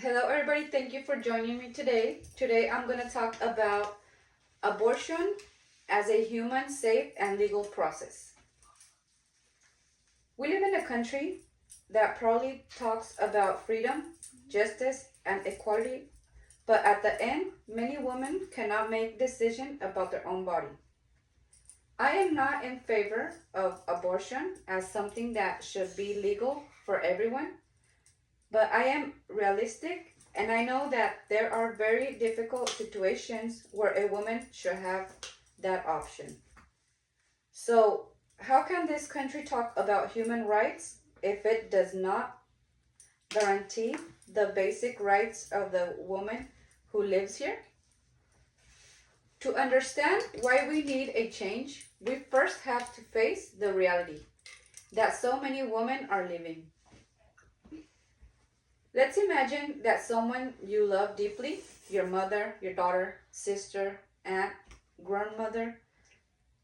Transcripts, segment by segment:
Hello, everybody. Thank you for joining me today. Today, I'm going to talk about abortion as a human, safe, and legal process. We live in a country that proudly talks about freedom, justice, and equality, but at the end, many women cannot make decisions about their own body. I am not in favor of abortion as something that should be legal for everyone. But I am realistic and I know that there are very difficult situations where a woman should have that option. So, how can this country talk about human rights if it does not guarantee the basic rights of the woman who lives here? To understand why we need a change, we first have to face the reality that so many women are living. Let's imagine that someone you love deeply, your mother, your daughter, sister, aunt, grandmother,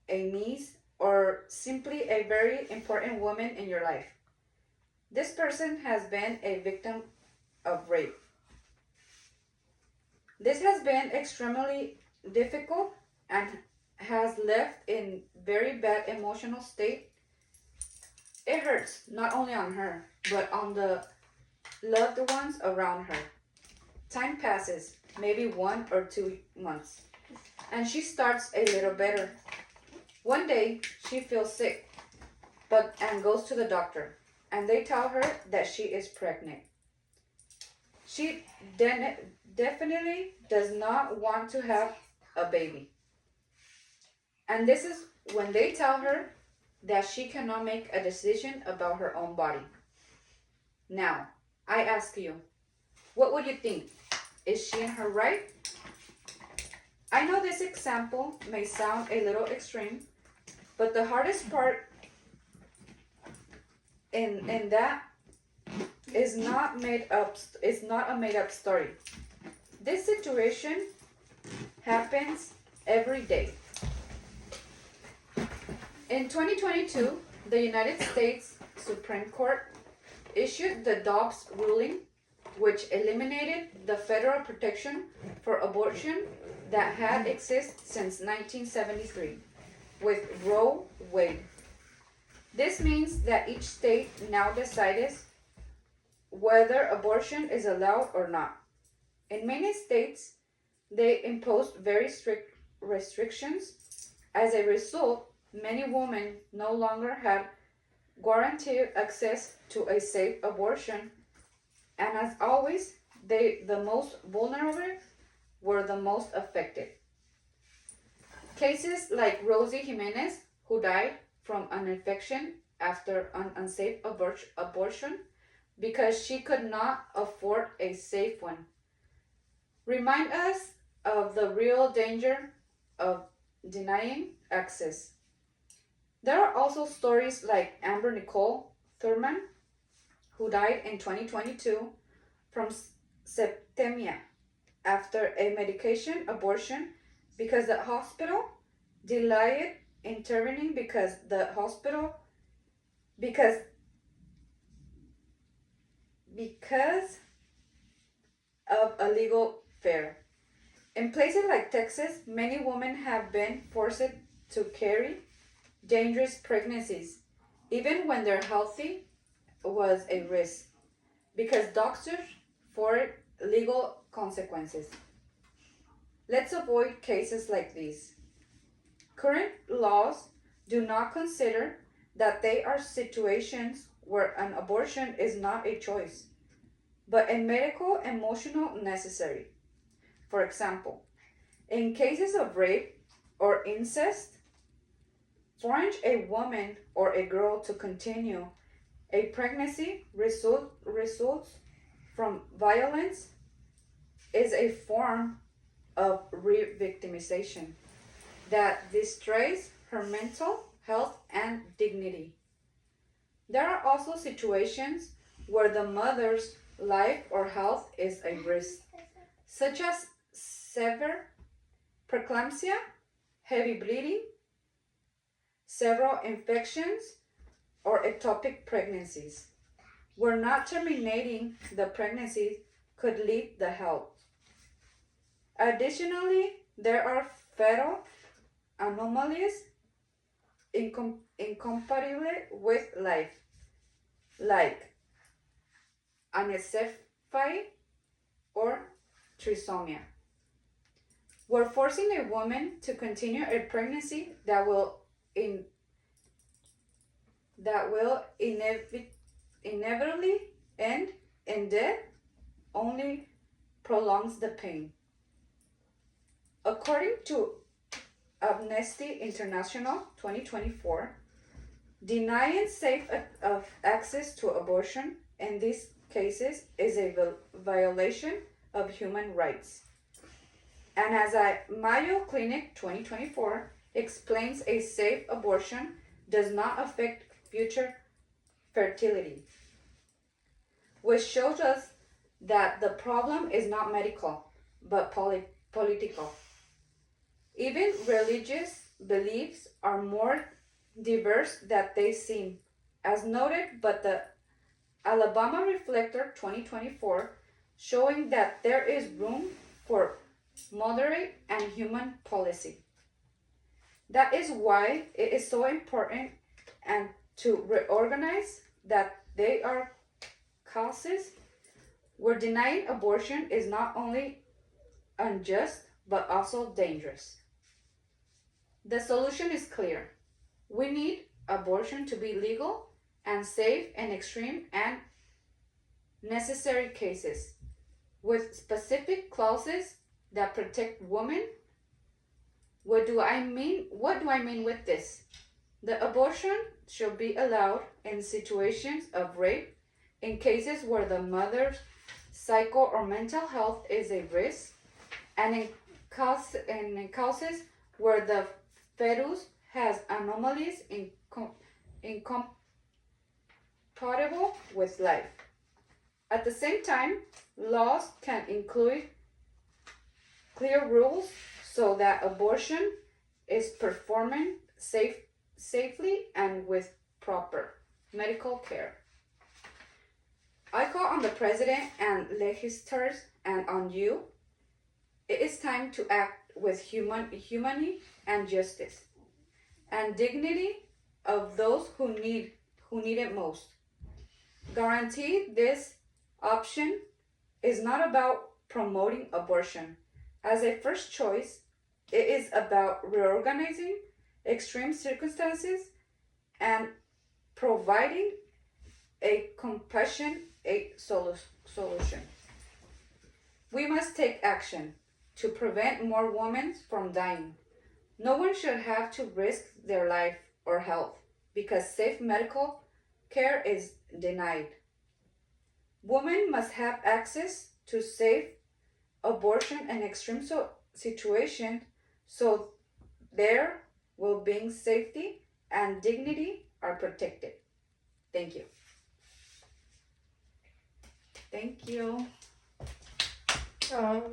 a niece, or simply a very important woman in your life. This person has been a victim of rape. This has been extremely difficult and has left in very bad emotional state. It hurts not only on her, but on the loved ones around her. Time passes, maybe 1 or 2 months, and she starts a little better. One day, she feels sick, and goes to the doctor, and they tell her that she is pregnant. She definitely does not want to have a baby. And this is when they tell her that she cannot make a decision about her own body. Now, I ask you, what would you think? Is she in her right? I know this example may sound a little extreme, but the hardest part in that is not a made up story. This situation happens every day. In 2022, the United States Supreme Court issued the Dobbs ruling, which eliminated the federal protection for abortion that had existed since 1973 with Roe Wade. This means that each state now decides whether abortion is allowed or not. In many states, they imposed very strict restrictions. As a result, many women no longer had guaranteed access to a safe abortion, and as always, the most vulnerable were the most affected. Cases like Rosie Jimenez, who died from an infection after an unsafe abortion because she could not afford a safe one, remind us of the real danger of denying access. There are also stories like Amber Nicole Thurman, who died in 2022 from septemia after a medication abortion because the hospital delayed intervening because of a legal fear. In places like Texas, many women have been forced to carry dangerous pregnancies, even when their healthy was a risk, because doctors feared legal consequences. Let's avoid cases like these. Current laws do not consider that they are situations where an abortion is not a choice, but a medical emotional necessary. For example, in cases of rape or incest, forcing a woman or a girl to continue a pregnancy results from violence is a form of re-victimization that destroys her mental health and dignity. There are also situations where the mother's life or health is a risk, such as severe preeclampsia, heavy bleeding, several infections, or ectopic pregnancies, where not terminating the pregnancy could lead the health. Additionally, there are fetal anomalies incompatible with life, like anencephaly or trisomia. We're forcing a woman to continue a pregnancy that will inevitably end in death, only prolongs the pain. According to Amnesty International 2024, denying safe access to abortion in these cases is a violation of human rights. And as Mayo Clinic 2024 explains, a safe abortion does not affect future fertility, which shows us that the problem is not medical, but political. Even religious beliefs are more diverse than they seem, as noted by the Alabama Reflector 2024, showing that there is room for moderate and human policy. That is why it is so important and to reorganize that they are causes where denying abortion is not only unjust but also dangerous. The solution is clear. We need abortion to be legal and safe in extreme and necessary cases, with specific clauses that protect women. What do I mean with this? The abortion should be allowed in situations of rape, in cases where the mother's psycho or mental health is a risk, and in cases where the fetus has anomalies incompatible with life. At the same time, laws can include clear rules so that abortion is performed safely and with proper medical care. I call on the President and legislators and on you. It is time to act with humanity and justice and dignity of those who need it most. Guarantee this option is not about promoting abortion as a first choice. It is about reorganizing extreme circumstances and providing a compassionate solution. We must take action to prevent more women from dying. No one should have to risk their life or health because safe medical care is denied. Women must have access to safe abortion in extreme situations so their well-being, safety, and dignity are protected. Thank you. Thank you. Oh,